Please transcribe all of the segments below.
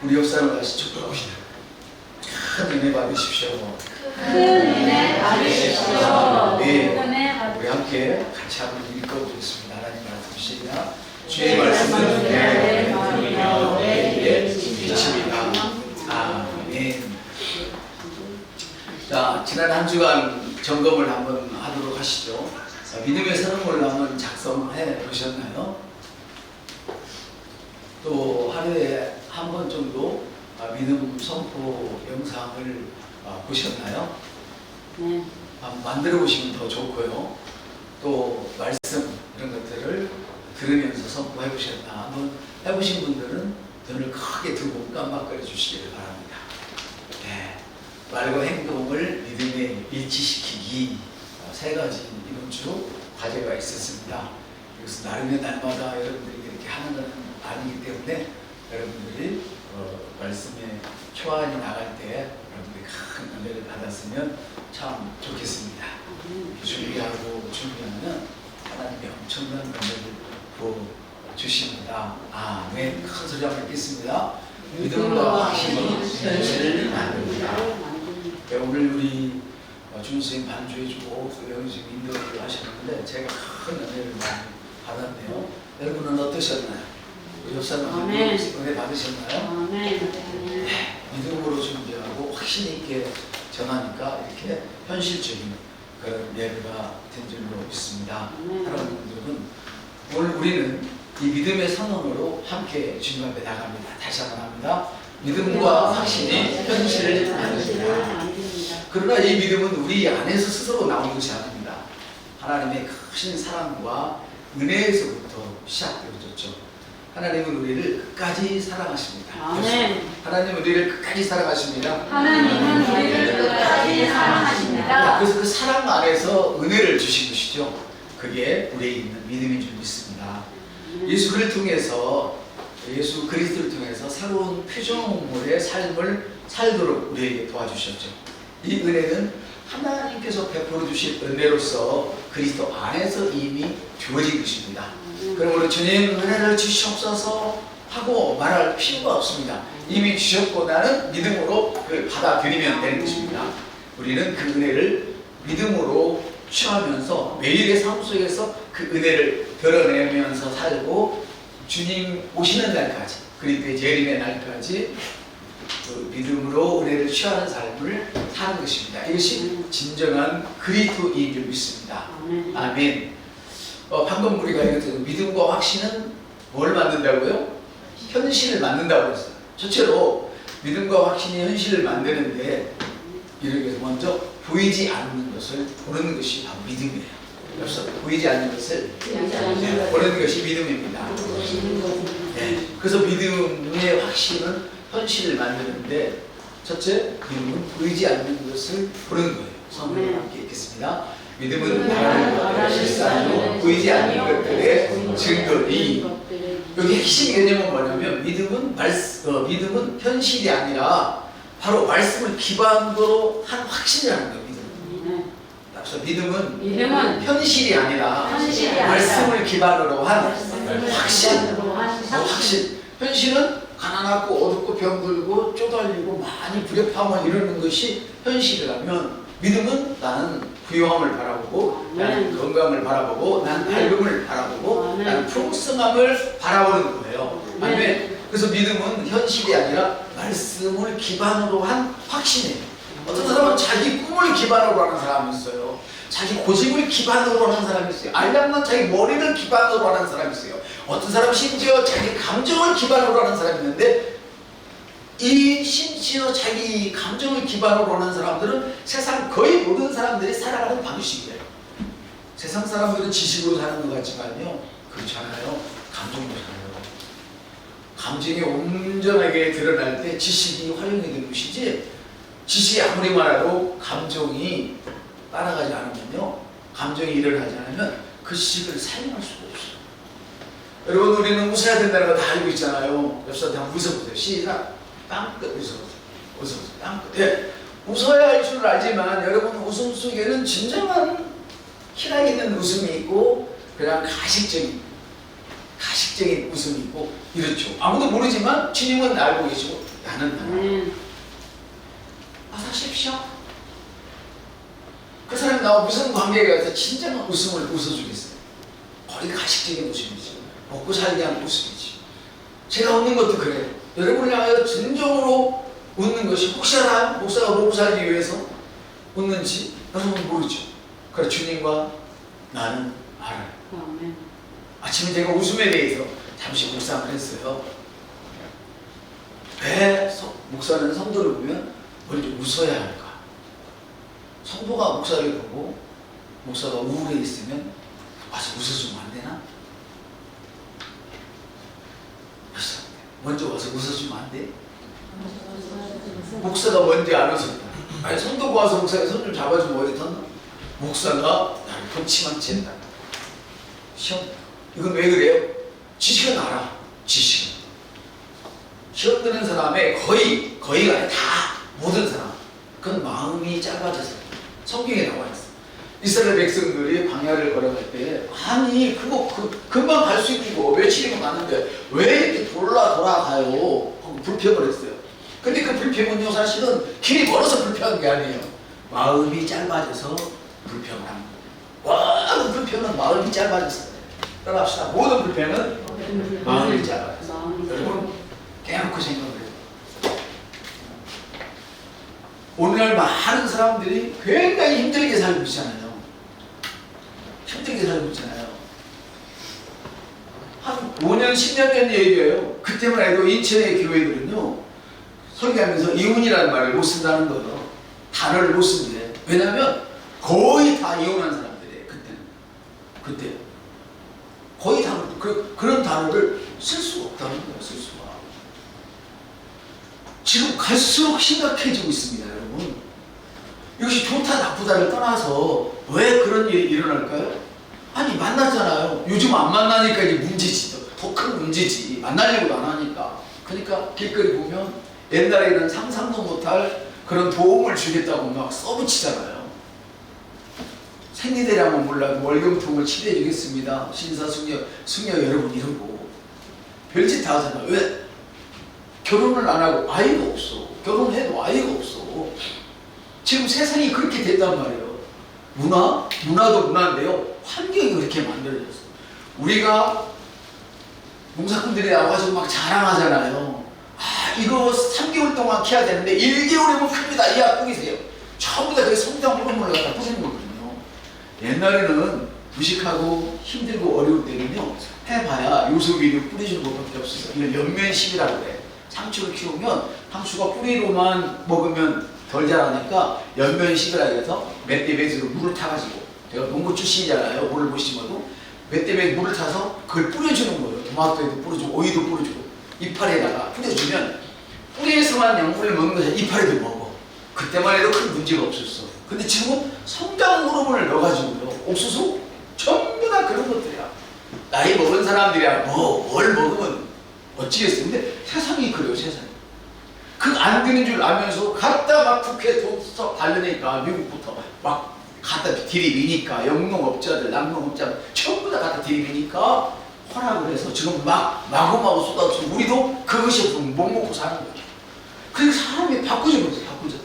우리 옆 사람 다시 축복합시다. 큰 은혜 받으십시오. 큰 은혜 받으십시오. 네, 우리 함께 같이 한번 읽어보겠습니다. 하나님 말씀 시작. 주의 말씀은 내 마음이며 내 입에 빛입니다. 아멘. 자, 지난 한 주간 점검을 한번 하도록 하시죠. 믿음의 선언을 한번 작성해 보셨나요? 또 하루에 한 번 정도 믿음 선포 영상을 보셨나요? 네. 만들어 보시면 더 좋고요. 또 말씀 이런 것들을 들으면서 선포해 보셨나 한번 해보신 분들은 눈을 크게 두고 깜빡거려 주시기를 바랍니다. 네. 말과 행동을 믿음에 일치시키기 세 가지 이번 주 과제가 있었습니다. 그래서 나름의 날마다 여러분들이 이렇게 하는 것은 아니기 때문에 여러분들이 말씀에 초안이 나갈 때 여러분들이 큰 은혜를 받았으면 참 좋겠습니다. 준비하면 하나님의 엄청난 은혜를 부어주십니다. 아멘. 큰 소리 한번 읽겠습니다. 믿음과 확신이 현실을 만듭니다. 네, 오늘 우리 준수님 반주해주고 여기 지금 인도를 하셨는데 제가 큰 은혜를 많이 받았네요. 여러분은 어떠셨나요? 우리 옆사람 은혜 받으셨나요? 네, 믿음으로 준비하고 확신 있게 전하니까 이렇게 현실적인 그런 예배가 된 줄로 믿습니다. 여러분들은 오늘 우리는 이 믿음의 선언으로 함께 주님 앞에 나갑니다. 다시 한번 합니다. 믿음과 확신이 현실을 만듭니다. 그러나 이 믿음은 우리 안에서 스스로 나오는 것이 아닙니다. 하나님의 크신 사랑과 은혜에서부터 시작되어졌죠. 하나님은 우리를 끝까지 사랑하십니다. 아멘. 하나님은 우리를 끝까지 사랑하십니다. 하나님은 우리를 끝까지 사랑하십니다. 그래서 그 사랑 안에서 은혜를 주신 것이죠. 그게 우리에 있는 믿음인 줄 믿습니다. 예수 그리스도를 통해서 새로운 표정물의 삶을 살도록 우리에게 도와주셨죠. 이 은혜는 하나님께서 베풀어 주신 은혜로서 그리스도 안에서 이미 주어진 것입니다. 그러므로 주님 은혜를 주시옵소서 하고 말할 필요가 없습니다. 이미 주셨고 나는 믿음으로 그걸 받아들이면 되는 것입니다. 우리는 그 은혜를 믿음으로 취하면서 매일의 삶 속에서 그 은혜를 드러내면서 살고 주님 오시는 날까지 그리스도의 재림의 날까지 그 믿음으로 은혜를 취하는 삶을 사는 것입니다. 이것이 진정한 그리스도인 줄 믿습니다. 아멘. 방금 우리가 이것도 믿음과 확신은 뭘 만든다고요? 현실을 만든다고 했어요. 첫째로 믿음과 확신이 현실을 만드는데 이렇게 먼저 보이지 않는 것을 보는 것이 바로 믿음이에요. 그래서 보이지 않는 것을 보는 것이 믿음입니다. 네. 그래서 믿음의 확신은 현실을 만드는데 첫째, 믿음은 보이지 않는 것을 보는 거예요. 성경을 함께 읽겠습니다. 믿음은 바라는 것들의 실상이요 보이지 않는 것들의 증거니. 여기 핵심 개념은 뭐냐면 믿음은 현실이 아니라 바로 말씀을 기반으로 한 확신이라는 거예요. 그래서 믿음은 현실이 아니라 말씀을 기반으로 한 확신. 현실은 가난하고 어둡고 병들고 쪼달리고 많이 불협화음을 이루는 것이 현실이라면 믿음은 나는 부유함을 바라보고 나는 건강을 바라보고 나는 밝음을 바라보고 나는 풍성함을 바라보는 거예요. 아멘. 그래서 믿음은 현실이 아니라 말씀을 기반으로 한 확신이에요. 어떤 사람은 자기 꿈을 기반으로 하는 사람이 있어요. 자기 고집을 기반으로 하는 사람이 있어요. 알량난 자기 머리를 기반으로 하는 사람이 있어요. 어떤 사람은 심지어 자기 감정을 기반으로 하는 사람이 있는데 이 심지어 자기 감정을 기반으로 하는 사람들은 세상 거의 모든 사람들이 살아가는 방식이에요. 세상 사람들은 지식으로 사는 것 같지만요, 그렇지 않아요. 감정으로 살아요. 감정이 온전하게 드러날 때 지식이 활용이 되는 것이지, 지식이 아무리 많아도 감정이 따라가지 않으면요, 감정이 일어나지 않으면 그 지식을 사용할 수가 없어요. 여러분, 우리는 웃어야 된다는 거 다 알고 있잖아요. 옆사람한테 한번 웃어보세요. 시작. 땅끝 웃어보세요. 땅끝. 예. 웃어야 할 줄 알지만 여러분, 웃음 속에는 진정한 희락 있는 웃음이 있고 그냥 가식적인 가식적인 웃음이고 이렇죠. 아무도 모르지만 주님은 알고 계시고 나는 알아. 아사십시오. 그 사람이 나와 무슨 관계가 있어서 진정한 웃음을 웃어주겠어요. 거의 가식적인 웃음이지. 먹고 살기 위한 웃음이지. 제가 웃는 것도 그래요. 여러분을 향하여 진정으로 웃는 것이 혹시 알아요? 목사가 먹고 살기 위해서 웃는지 여러분 모르죠. 그래 주님과 나는 알아요. 아침에 제가 웃음에 대해서 잠시 묵상을 했어요. 왜 목사는 성도를 보면 먼저 웃어야 할까? 성도가 목사를 보고 목사가 우울해 있으면 와서 웃어주면 안 되나? 그래서 먼저 와서 웃어주면 안 돼? 목사가 먼저 안 웃었다. 아니 성도가 와서 목사가 손 좀 잡아주면 어디 탔나? 목사가 나를 번치만 쨘다. 시험. 이건 왜 그래요? 지식은 알아. 지식은. 시험 드는 사람의 거의가 아니라 다 모든 사람. 그건 마음이 짧아져서 성경에 나와 있어. 이스라엘 백성들이 광야를 걸어갈 때 아니 그거 금방 갈 수 있는 거 며칠이면 가는데 왜 이렇게 돌아가요? 불평을 했어요. 근데 그 불평은요 사실은 길이 멀어서 불평한 게 아니에요. 마음이 짧아져서 불평을 한 거예요. 모든 불평은 마음이 짧아져서. 따라합시다. 모든 불평은 마음이 짧아져서. 여러분 깨놓고 생각을 해요. 오늘날 많은 사람들이 굉장히 힘들게 살고 있잖아요. 힘들게 살고 있잖아요. 한 5년, 10년 전 얘기예요. 그때만 해도 인천의 교회들은요, 설교하면서 이혼이라는 말을 못 쓴다는 거예요. 단어를 못 쓴대. 왜냐면 거의 다 이혼한 사람들이에요. 그때. 거의 다 그런 단어를 쓸 수가 없다는 거예요. 쓸 수가. 지금 갈수록 심각해지고 있습니다, 여러분. 이것이 좋다 나쁘다를 떠나서 왜 그런 일이 일어날까요? 아니 만났잖아요. 요즘 안 만나니까 이게 문제지. 더 큰 문제지. 만나려고도 안 하니까. 그러니까 길거리 보면 옛날에는 상상도 못할 그런 도움을 주겠다고 막 써붙이잖아요. 생리대라면 몰라도 월경통을 치료해 주겠습니다. 신사 숙녀 여러분 이러고 별짓 다 하잖아요. 왜? 결혼을 안 하고 아이가 없어. 결혼해도 아이가 없어. 지금 세상이 그렇게 된단 말이에요. 문화도 문화인데요. 환경이 그렇게 만들어졌어. 우리가 농사꾼들이 나와서 막 자랑하잖아요. 아, 이거 3개월 동안 키워야 되는데 1개월이면 큽니다. 이 아프기세요. 전부 다 그 성장 호르몬을 갖다 뿌리는 거거든요. 옛날에는 무식하고 힘들고 어려울 때는요, 해봐야 요소비료 뿌리주는 것밖에 없었어요. 이걸 연면식이라고 그래. 상추를 키우면 상추가 뿌리로만 먹으면 덜 자라니까 연면식이라 해서 멧돼지로 물을 타가지고, 제가 농부 출신이잖아요. 물을 못 심어도 멧돼지 물을 타서 그걸 뿌려주는 거예요. 토마토에도 뿌려주고 오이도 뿌려주고 이파리에다가 뿌려주면 뿌리에서만 양분을 먹는 것이 이파리도 먹어. 그때만 해도 큰 문제가 없었어. 근데 지금은 성장 호르몬을 넣어가지고요, 옥수수 전부 다 그런 것들이야. 나이 먹은 사람들이야 뭘 먹으면 어찌겠어. 근데 세상이 그래요. 세상이 그 안 되는 줄 알면서 갖다 막 국회 도서 달려니까 미국부터 막 갖다 들이미니까 영농업자들 낙농업자들 전부 다 갖다 들이미니까 허락을 해서 지금 막 마구마구 쏟아지고 우리도 그것이 없으면 못 먹고 사는 거죠. 그러니까 사람이 바꾸지 못해. 바꾸졌다.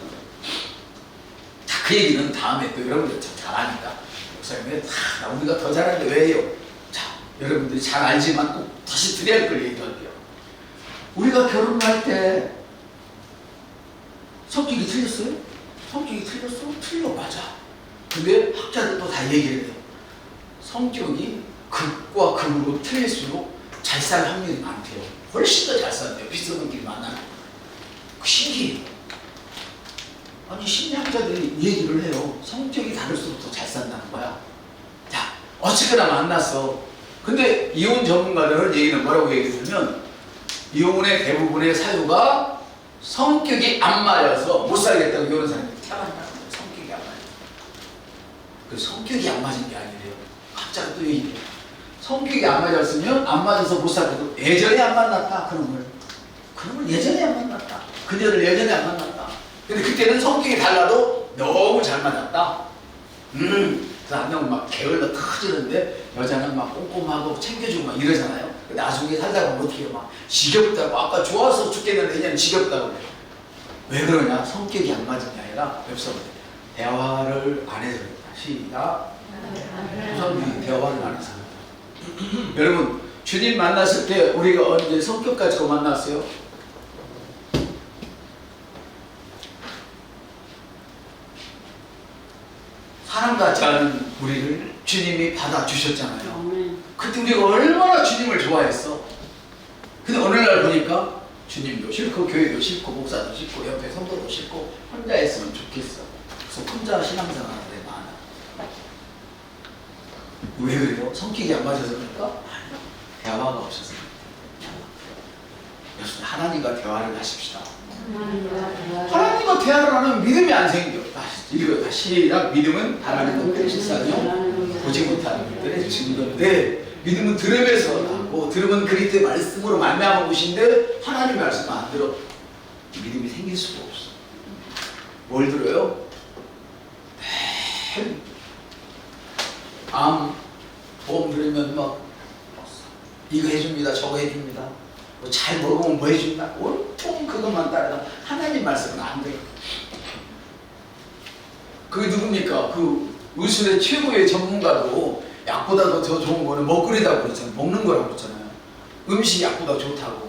자, 그 얘기는 다음에 또 여러분들 잘 아니까 목사님이 다 우리가 더 잘하는데 왜 해요? 자, 여러분들이 잘 알지만 꼭 다시 드려야 할 걸 얘기할게요. 우리가 결혼할 때 성격이 틀렸어요? 성격이 틀렸어? 틀려. 맞아. 근데 학자들도 다 얘기를 해요. 성격이 극과 극으로 틀릴수록 잘 살 확률이 많대요. 훨씬 더 잘 산대요. 비슷한끼리 만나면. 신기해요. 아니 심리학자들이 얘기를 해요. 성격이 다를수록 더 잘 산다는 거야. 자, 어쨌거나 만났어. 근데 이혼 전문가들 얘기는 뭐라고 얘기하냐면 이혼의 대부분의 사유가 성격이 안 맞아서 못 살겠다고 이혼한 사람이 태어난다는 거예요. 성격이 안 맞아요. 그 성격이 안 맞은 게 아니래요. 학자가 또 얘기해요. 성격이 안 맞았으면 안 맞아서 못 살겠고 예전에 안 만났다. 그러면 예전에 안 만났다. 그녀를 예전에 안 만났다. 근데 그때는 성격이 달라도 너무 잘 맞았다. 남자는 막 게을러 터지는데 여자는 막 꼼꼼하고 챙겨주고 막 이러잖아요. 나중에 살다가 어떻게 해요? 막 지겹다고, 아까 좋아서 죽겠는데 그냥 지겹다고. 왜 그러냐? 성격이 안 맞은 게 아니라 옆서 대화를 안 해서 그렇다. 시작. 우선 대화를 안 해서 그렇다. 여러분, 주님 만났을 때 우리가 언제 성격 가지고 만났어요? 사람 같지 않은 우리를 주님이 받아주셨잖아요. 아멘. 그때 우리가 얼마나 주님을 좋아했어. 근데 어느 날 보니까 주님도 싫고 교회도 싫고 목사도 싫고 옆에 성도도 싫고 혼자 했으면 좋겠어. 그래서 혼자 신앙생활을 많아. 왜 그래요? 성격이 안 맞아서 그럴까? 대화가 없어서 그래서 하나님과 대화를 하십시다. 하나님과 대화를 하면 믿음이 안 생겨. 다시 시작. 믿음은 하나님과 그 실상이요 보지 못하는 것들의 증거인데, 믿음은 들음에서 나고 들음은 그리스도의 말씀으로 말미암은 것인데 하나님의 말씀 안 들어 믿음이 생길 수가 없어. 뭘 들어요? 매일 보험 들으면 막 이거 해줍니다, 저거 해줍니다, 뭐 잘 먹으면 뭐 해준다, 온통 그것만 따르다 하나님 말씀은 안 돼요. 그게 누굽니까? 그 의술의 최고의 전문가도 약보다도 더 좋은 거는 먹거리다고 그랬잖아요. 먹는 거라고 그랬잖아요. 음식이 약보다 좋다고.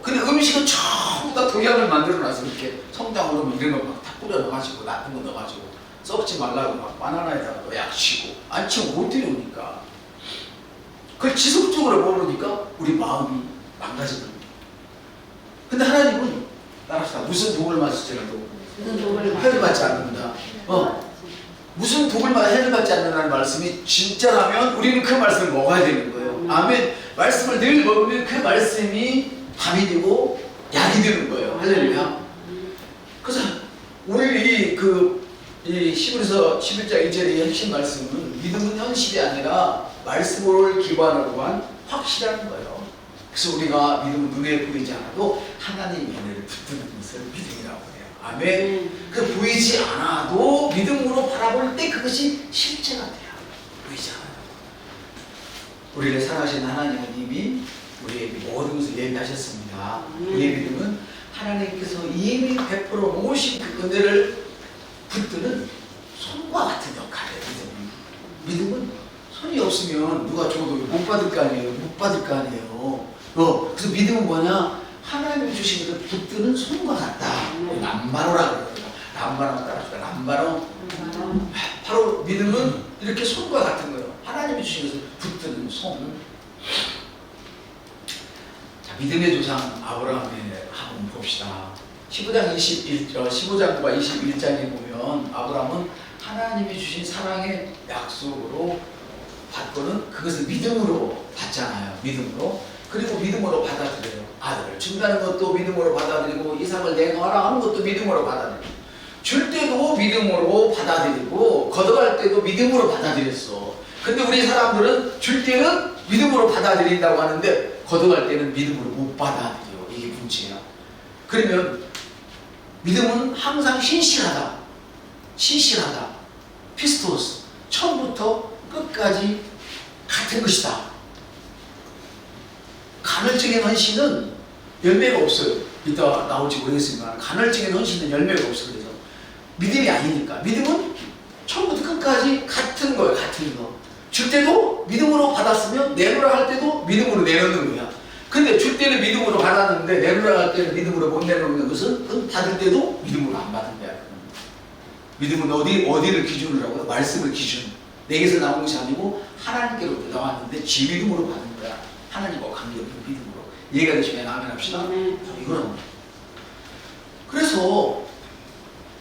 근데 음식은 전부 다 독약을 만들어놔서 이렇게 성장으로 이런 거 막 다 뿌려 넣어가지고 나쁜 거 넣어가지고 썩지 말라고 막 바나나에다가 약 치고 안 치고 못 데려오니까. 그걸 지속적으로 먹으니까 우리 마음이 망가지는 거예요. 근데 하나님은 따라서 무슨 독을 맞을지라도 해를 받지 않는다. 무슨 독을 맞아 해를 받지 않는다는 말씀이 진짜라면 우리는 그 말씀을 먹어야 되는 거예요. 아멘. 말씀을 늘 먹으면 그 말씀이 담이 되고 약이 되는 거예요. 할렐루야. 그래서 우리 이 히브리서 11장 1절의 핵심 말씀은 믿음은 현실이 아니라 말씀을 기반으로 한 확실한 거예요. 그래서 우리가 믿음은 눈에 보이지 않아도 하나님의 은혜를 붙드는 것을 믿음이라고 해요. 아멘. 그 보이지 않아도 믿음으로 바라볼 때 그것이 실제가 돼요. 보이지 않아요. 우리를 사랑하신 하나님은 이미 우리에게 모든 것을 예비하셨습니다. 우리의 믿음은 하나님께서 이미 베풀어 모으신 그 은혜를 붙드는 손과 같은 역할이에요. 믿음은 손이 없으면 누가 줘도 못 받을 거 아니에요. 못 받을 거 아니에요. 그래서 믿음은 뭐냐? 하나님이 주신 것을 붙드는 손과 같다. 람바로라고 그러거든요. 람바로 따라주다. 람바로. 바로 믿음은 이렇게 손과 같은 거예요. 하나님이 주신 것을 붙드는 손. 자, 믿음의 조상 아브라함의 한번 봅시다. 15장과 21장에 보면 아브라함은 하나님이 주신 사랑의 약속으로 받고는 그것을 믿음으로 받잖아요. 믿음으로. 그리고 믿음으로 받아들여요. 아들을 준다는 것도 믿음으로 받아들이고 이삭을 내놓아라 하는 것도 믿음으로 받아들이고 줄 때도 믿음으로 받아들이고 걷어갈 때도 믿음으로 받아들였어. 근데 우리 사람들은 줄 때는 믿음으로 받아들인다고 하는데 걷어갈 때는 믿음으로 못 받아들여. 이게 문제야. 그러면 믿음은 항상 신실하다. 신실하다. 피스토스. 처음부터 끝까지 같은 것이다. 간헐적인 헌신은 열매가 없어요. 이따 나올지 모르겠지만 간헐적인 헌신은 열매가 없어요. 그래서 믿음이 아니니까. 믿음은 처음부터 끝까지 같은 거예요. 같은 거. 줄 때도 믿음으로 받았으면 내놓으라 할 때도 믿음으로 내놓는 거야. 근데 줄 때는 믿음으로 받았는데 내놓으라 할 때는 믿음으로 못 내놓는 것은 받을 때도 믿음으로 안 받은 거야. 믿음은 어디를 기준으로 하고요? 말씀을 기준. 내게서 나온 것이 아니고 하나님께로부터 나왔는데 지 믿음으로 받은 거야. 하나님과 관계없는 믿음으로. 이해가 되시면 아멘 합시다. 이거는. 그래서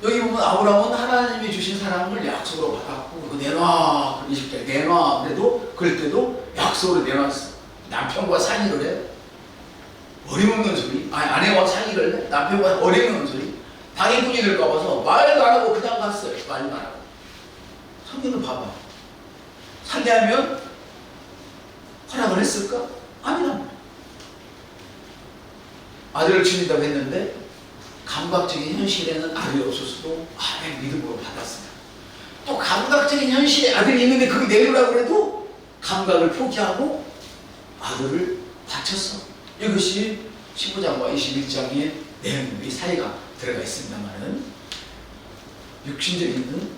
여기 보면 아브라함은 하나님이 주신 사랑을 약속으로 받았고 그거 내놔. 20절 내놔. 그럴 때도 약속으로 내놨어. 남편과 상의를 해. 어림없는 소리. 아내와 상의를 해. 남편과 어림없는 소리. 방해꾼이 될까 봐서 말도 안 하고 그냥 갔어요. 말도 안 하고. 성경을 봐봐. 상대하면 허락을 했을까? 아니라 아들을 주신다고 했는데 감각적인 현실에는 아들이 없었어도 믿음으로 받았어요. 또 감각적인 현실에 아들이 있는데 그거 내놓으라고 해도 감각을 포기하고 아들을 바쳤어. 이것이 19장과 21장의 내용이 사이가 들어가 있습니다만은 육신적인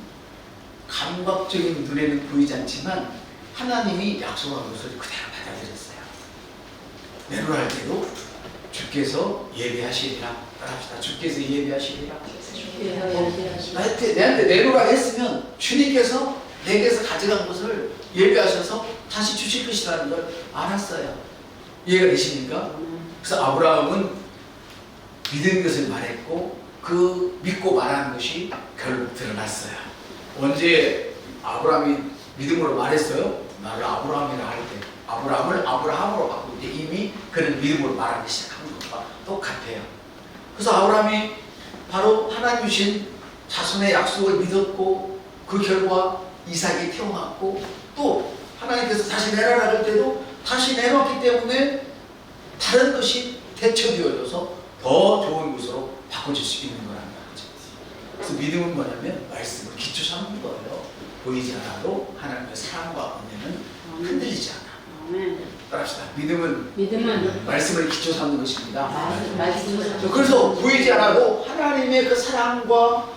감각적인 눈에는 보이지 않지만 하나님이 약속한 것을 그대로 받아들였어요. 내로할 때도 주께서 예배하시리라. 따라합시다. 주께서 예배하시리라. 내한테 내로라 했으면 주님께서 내게서 가져간 것을 예배하셔서 다시 주실 것이라는 걸 알았어요. 이해가 되십니까? 그래서 아브라함은 믿은 것을 말했고 그 믿고 말하는 것이 결국 드러났어요. 언제 아브라함이 믿음으로 말했어요? 나를 아브라함이라 할 때 아브라함을 아브라함으로 바꾸고 이미 그는 믿음으로 말하기 시작한 것과 똑같아요. 그래서 아브라함이 바로 하나님 주신 자손의 약속을 믿었고 그 결과 이삭이 태어났고 또 하나님께서 다시 내려라 할 때도 다시 내려왔기 때문에 다른 것이 대처되어져서 더 좋은 것으로 바꿔질 수 있는 거라는 거죠. 그래서 믿음은 뭐냐면 말씀을 기초 삼는 거예요. 보이지 않아도 하나님의 사랑과 은혜는 흔들리지 않아. 따라합시다. 믿음은 말씀을 기초 삼는 것입니다. 그래서 보이지 않아도 하나님의 그 사랑과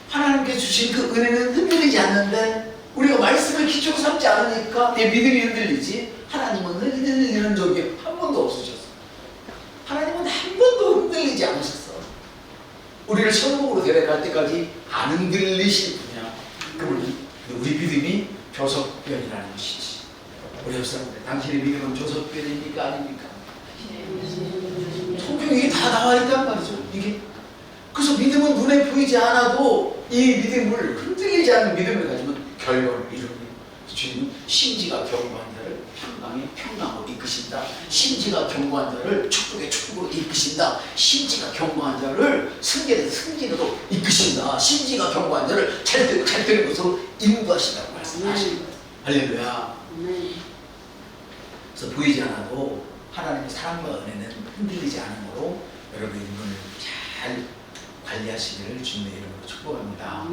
하나님께 주신 그 은혜는 흔들리지 않는데 우리가 말씀을 기초로 삼지 않으니까 내 믿음이 흔들리지 하나님은 흔들리는 적이 한 번도 없으셨어. 하나님은 한 번도 흔들리지 않으셨어. 우리를 천국으로 데려갈 때까지 안 흔들리실 분이야. 그분이 우리 믿음이 조석변이라는 것이지. 우리 옆 사람들 당신의 믿음은 조석변입니까 아닙니까? 성경에 다 나와 있단 말이죠. 이게 그래서 믿음은 눈에 보이지 않아도 이 믿음을 흔들리지 않는 믿음을 가지면 결과를 이루는 주님은 심지가 견고한 자를 평강에 평강으로 이끄신다. 심지가 견고한 자를 축복에 축복으로 이끄신다. 심지가 견고한 자를 승계에서 승진으로 이끄신다. 심지가 견고한 자를 잘 되는 것으로 인도하신다고 말씀하시는 거예요. 할렐루야. 그래서 보이지 않아도 하나님의 사랑과 은혜는 흔들리지 않으므로 여러분의 눈을 잘 관리하시기를 주님의 이름으로 축복합니다.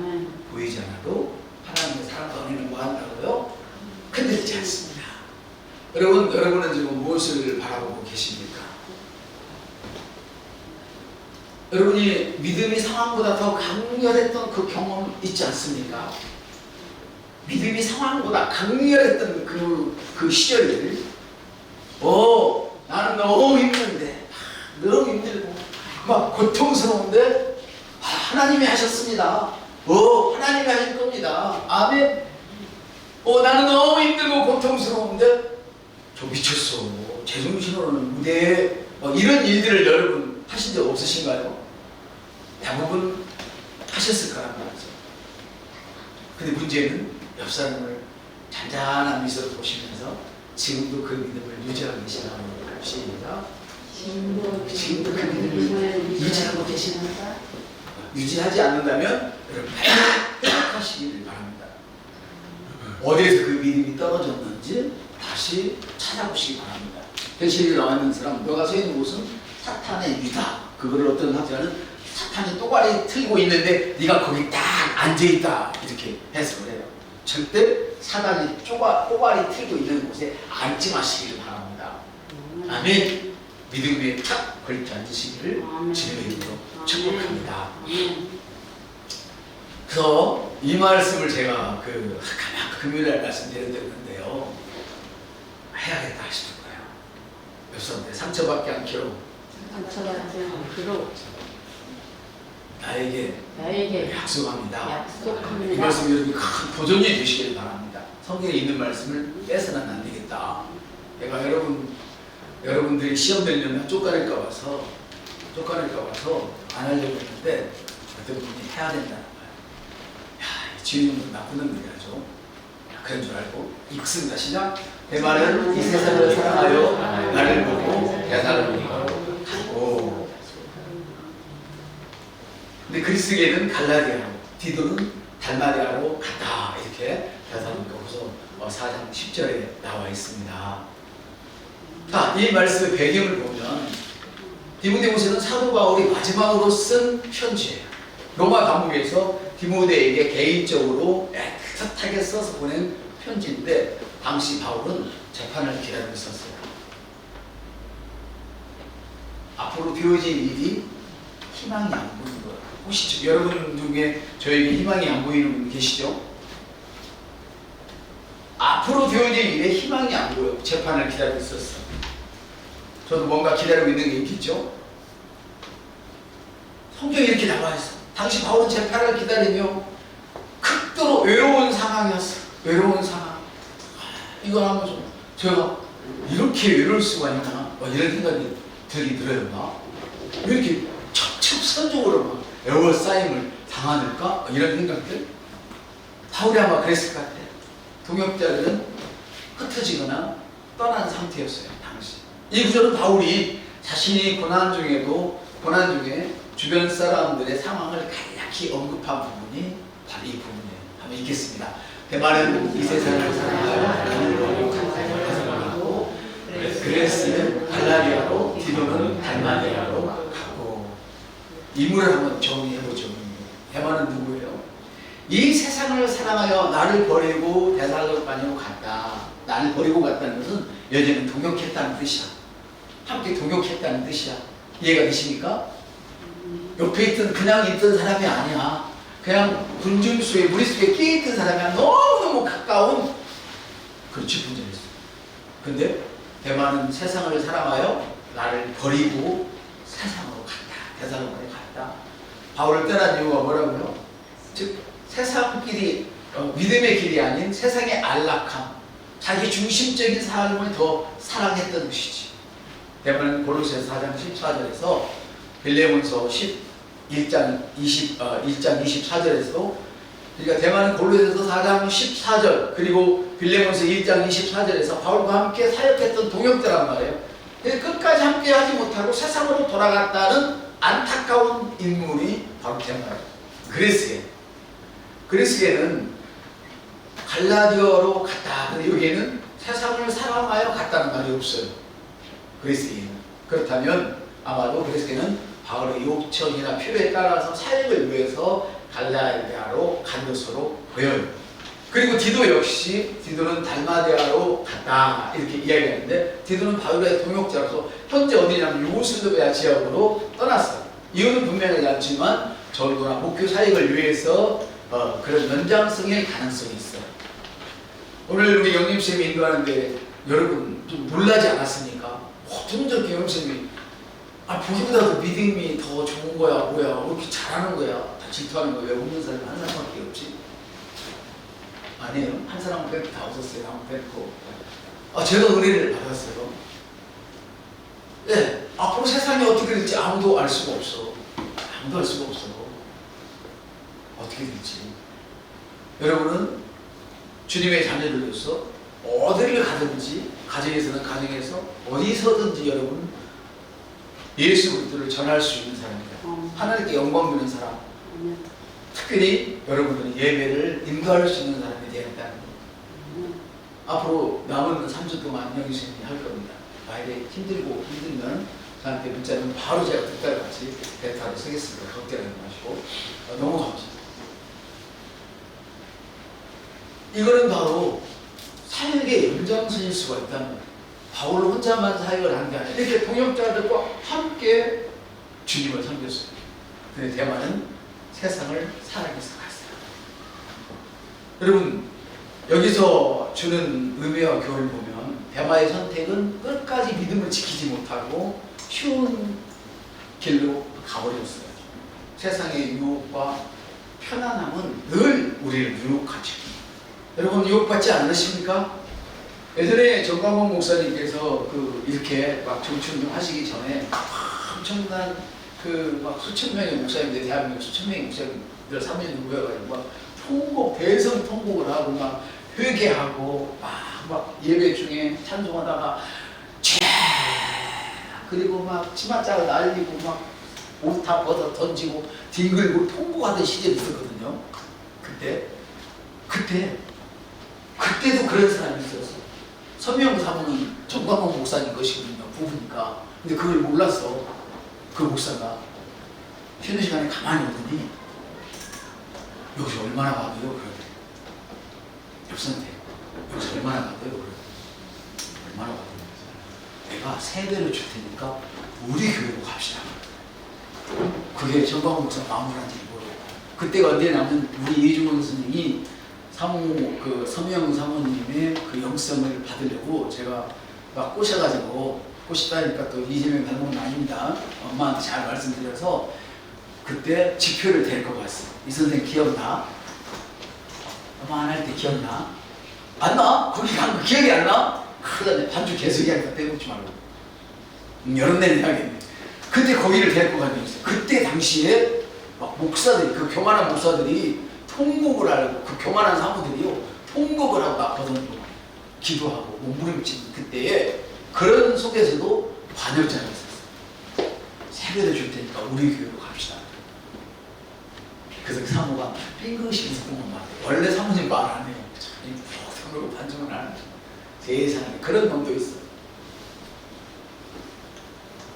보이지 않아도 하나님의 사랑과 은혜는 뭐 한다고요? 흔들리지 않습니다. 여러분은 지금 무엇을 바라보고 계십니까? 여러분이 믿음이 상황보다 더 강렬했던 그 경험 있지 않습니까? 믿음이 상황보다 강렬했던 그 시절을 나는 너무 힘든데 너무 힘들고 막 고통스러운데 하나님이 하셨습니다. 하나님이 하실 겁니다. 아멘. 나는 너무 힘들고 고통스러운데 저 미쳤어. 제정신으로는 무대에 이런 일들을 여러분 하신 적 없으신가요? 대부분 하셨을 거란 말이죠. 근데 문제는 옆 사람을 잔잔한 미소로 보시면서 지금도 그 믿음을 유지하고 계시다는 것입니다. 지금도 그 믿음을 유지하고 계시는가? 유지하지 않는다면 여러분 회복하시기를 바랍니다. 어디에서 그 믿음이 떨어졌는지 다시 찾아보시기 바랍니다. 현실에 나와 있는 사람, 너가 서 있는 곳은 사탄의 위다. 그거를 어떤 학자는 사탄이 또가리 틀고 있는데 네가 거기 딱 앉아있다 이렇게 해석을 해요. 절대 사단이 꼬가리 틀고 있는 곳에 앉지 마시기를 바랍니다. 아멘. 믿음에 탁 걸쳐 앉으시기를 주님의 이름으로 축복합니다. 그래서 이 말씀을 제가 금요일날 말씀드렸는데요. 해야겠다 하시는 거예요. 몇 사람들 상처받지 않기로 나에게 약속합니다. 이 말씀이 여러분 큰 도전이 되시길 바랍니다. 성경에 있는 말씀을 뺏어는 안 되겠다. 내가 여러분들이 시험 되려면 쫓겨날까 봐서 안 하려고 했는데 어떤 분이 해야 된다는 거예요. 주인은 나쁜 놈들이라죠. 그런 줄 알고 읽습니다. 시작. 내 말은 이 세상을 사랑하여 나를 보고 야사로니가로 가고. 근데 그리스계는 갈라디아로, 디도는 달마리아로 갔다. 이렇게 야사로니가서 4장 10절에 나와 있습니다. 자, 이 말씀의 배경을 보면 디모데후서는 사도 바울이 마지막으로 쓴 편지예요. 로마 감옥에서 디모데에게 개인적으로 애틋하게 써서 보낸 편지인데 당시 바울은 재판을 기다리고 있었어요. 앞으로 되어질 일이 희망이 안 보이는 거예요. 혹시 여러분 중에 저에게 희망이 안 보이는 분 계시죠? 앞으로 되어질 일에 희망이 안 보여. 재판을 기다리고 있었어. 저도 뭔가 기다리고 있는 게 있겠죠? 성경에 이렇게 나와 있어. 당시 바울은 재판을 기다리며 극도로 외로운 상황이었어. 외로운 상황. 이걸 한번 좀 제가 이렇게 외로울 수가 있나? 이런 생각이 들긴 들어요. 막. 왜 이렇게 첩첩선적으로 막 에워싸임을 당하는가? 이런 생각들. 바울이 아마 그랬을 것 같아요. 동역자들은 흩어지거나 떠난 상태였어요. 당시. 이 구절은 바울이 자신이 고난 중에 주변 사람들의 상황을 간략히 언급한 부분이 바로 이 부분이에요. 한번 읽겠습니다. 대만은 이 세상을 사랑하여 하나님을 버리고 가고 그레스는 갈라디아로 디도는 달마디아로 가고. 인물을 한번 정리해보죠. 대만은 누구예요? 이 세상을 사랑하여 나를 버리고 데살로니가로 갔다. 나를 버리고 갔다는 것은 여전히 동역했다는 뜻이야. 함께 동역했다는 뜻이야. 이해가 되십니까? 옆에 그냥 있던 사람이 아니야. 그냥 군중수에 무리수에 끼어있던 사람이 아니야. 너무너무 가까운 그런 직분자였어. 근데 대만은 세상을 사랑하여 나를 버리고 세상으로 갔다. 데살로니가에 갔다. 바울을 떠난 이유가 뭐라고요? 즉 세상 길이 믿음의 길이 아닌 세상의 안락함, 자기 중심적인 삶을 더 사랑했던 것이지. 대만은 고로새서 4장 14절에서 빌레몬서 1장 24절에서도, 그러니까 대만은 고로새서 4장 14절 그리고 빌레몬서 1장 24절에서 바울과 함께 사역했던 동역자란 말이에요. 끝까지 함께 하지 못하고 세상으로 돌아갔다는 안타까운 인물이 바로 대만이에요. 그리스에는 갈라디아로 갔다. 근데 여기에는 세상을 사랑하여 갔다는 말이 없어요. 그리스에는. 그렇다면 아마도 그리스에는 바울의 요청이나 필요에 따라서 사역을 위해서 갈라디아로 간 것으로 보여요. 그리고 디도 역시 디도는 달마디아로 갔다 이렇게 이야기하는데, 디도는 바울의 동역자로서 현재 어디냐면 유고슬라비아 지역으로 떠났어요. 이유는 분명하지 않지만 전도나 목표 사역을 위해서 그런 연장성의 가능성이 있어요. 오늘 우리 영림쌤이 인도하는데 여러분 좀 놀라지 않았습니까? 어쩜 저렇게 영림쌤이 보기보다도 믿음이 더 좋은 거야, 뭐야, 왜 이렇게 잘하는 거야, 다 질투하는 거야, 왜 웃는 사람이 한 사람밖에 없지? 아니에요. 한 사람은 뵙고 다 웃었어요. 한 번 뵙고. 제가 은혜를 받았어요. 네, 앞으로 세상이 어떻게 될지 아무도 알 수가 없어. 아무도 알 수가 없어. 어떻게 될지. 여러분은 주님의 자녀들로서 어디를 가든지, 가정에서는 가정에서 어디서든지 여러분 예수 그리스도를 전할 수 있는 사람이다. 하나님께 영광 드리는 사람. 특별히 여러분들은 예배를 인도할 수 있는 사람이 되겠다는 것. 앞으로 남은 3주 동안 영희선이 할 겁니다. 만약에 힘들면 저한테 문자는 바로 제가 그때와 같이 대타로 쓰겠습니다. 걱정하지 마시고. 너무 감사합니다. 이거는 바로 사역의 연장선일 수가 있다는 거예요. 바울 혼자만 사역을 한 게 아니라 이렇게 동역자들과 함께 주님을 섬겼어요. 근데 대만은 세상을 사랑해서 갔어요. 여러분, 여기서 주는 의미와 교훈을 보면 대마의 선택은 끝까지 믿음을 지키지 못하고 쉬운 길로 가버렸어요. 세상의 유혹과 편안함은 늘 우리를 유혹하죠. 여러분 유혹받지 않으십니까? 예전에 정광훈 목사님께서 이렇게 막 정춘 하시기 전에 엄청난 막 수천 명의 목사님들, 대한민국 수천 명의 목사님들 3년이 모여가지고 막 대성 통곡을 하고 막 회개하고 막 예배 중에 찬송하다가 그리고 막 치맛자가 날리고 막 옷 다 벗어 던지고 뒹굴고 통곡하던 시절이 있었거든요. 그때도 그런 사람이 있었어. 서명 사모는 정광훈 목사님 것이거든요. 부부니까. 근데 그걸 몰랐어. 그 목사가 쉬는 시간에 가만히 오더니 여기서 얼마나 가고요? 그러더니 옆선택 여기서 얼마나 가고요? 그러더니 얼마나 가고요? 내가 3배를 줄 테니까 우리 교회로 갑시다. 그게 정광훈 목사 마무리한지 모르고 그때가 언제냐면 우리 이중원 선생님이 그 서명 사모님의 그 영성을 받으려고 제가 막 꼬셔가지고 꼬시다니까 또 이재명 닮은 건 아닙니다. 엄마한테 잘 말씀드려서 그때 지표를 데리고 갔어. 이 선생 기억나? 엄마 안 할 때 기억나? 안 나? 거기 간 거 기억이 안 나? 그러다 반주 계속 이야기하니까 떼묻지 말고 여름 내내 하겠네. 그때 거기를 데리고 간 적이 있어. 그때 당시에 막 목사들이 그 교만한 목사들이 통곡을 하고 그 교만한 사모들이요 통곡을 하고 나거든 기도하고 몸부림치는 그때에 그런 속에서도 반역자가 있었어. 세배를 줄 테니까 우리 교회로 갑시다. 그래서 그 사모가 빙긋이 웃고만 말. 원래 사모님 말 안 해요. 서로 반성을 안 하죠. 세상에 그런 놈도 있어.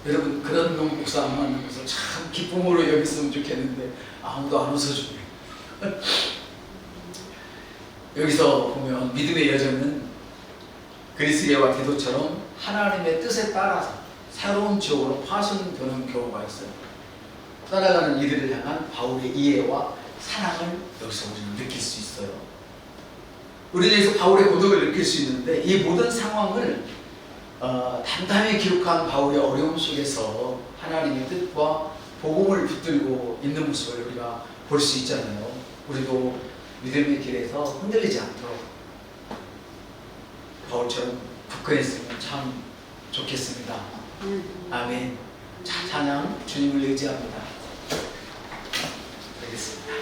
여러분 그런 놈 목사 안 만난 것을 참 기쁨으로 여겼으면 좋겠는데 아무도 안 웃어주네. 여기서 보면 믿음의 여정은 그리스계와 디도처럼 하나님의 뜻에 따라서 새로운 지역으로 파손되는 경우가 있어요. 따라가는 이들을 향한 바울의 이해와 사랑을 여기서 우리는 느낄 수 있어요. 우리는 여기서 바울의 고독을 느낄 수 있는데 이 모든 상황을 담담히 기록한 바울의 어려움 속에서 하나님의 뜻과 복음을 붙들고 있는 모습을 우리가 볼 수 있잖아요. 우리도 믿음의 길에서 흔들리지 않도록 바울처럼 굳건했으면 참 좋겠습니다. 아멘. 자, 찬양 주님을 의지합니다. 알겠습니다.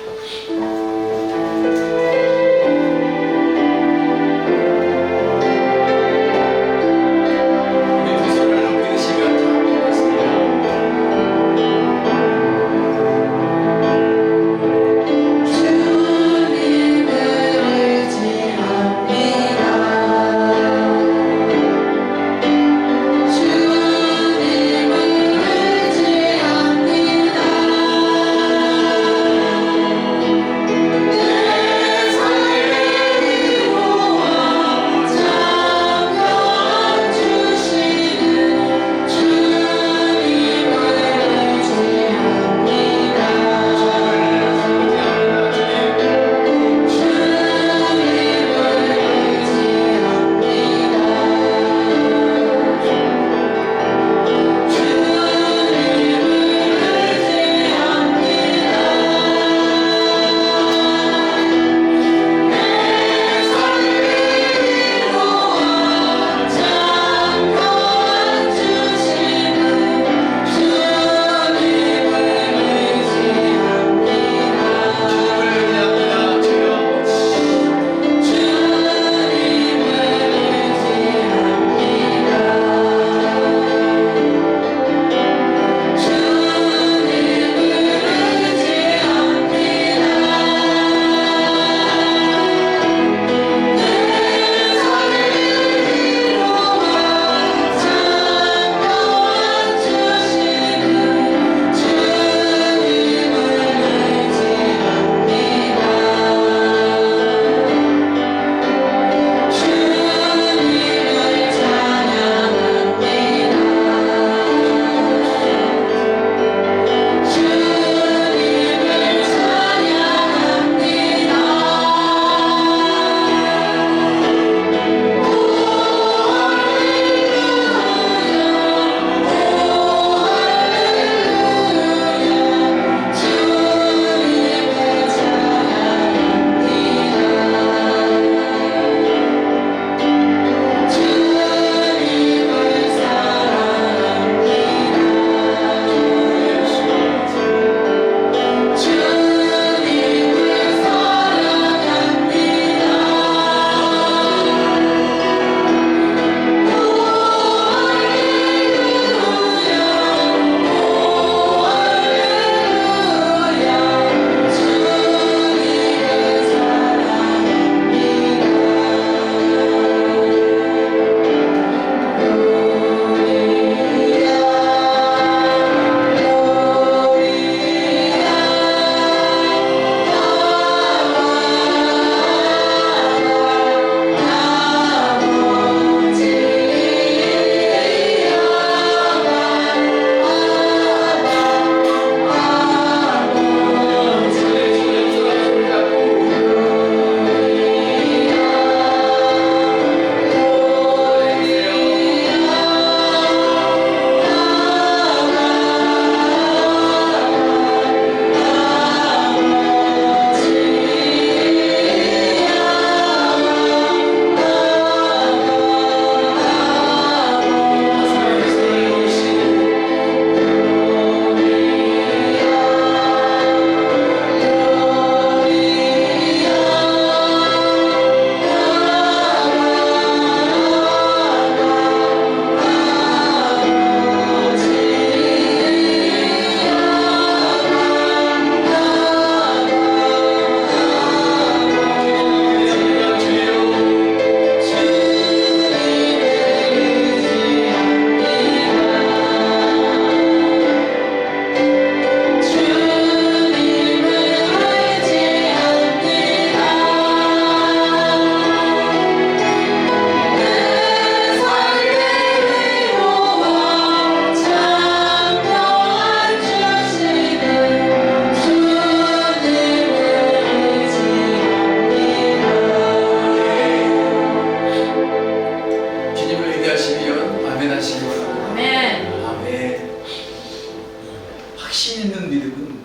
있는 믿음은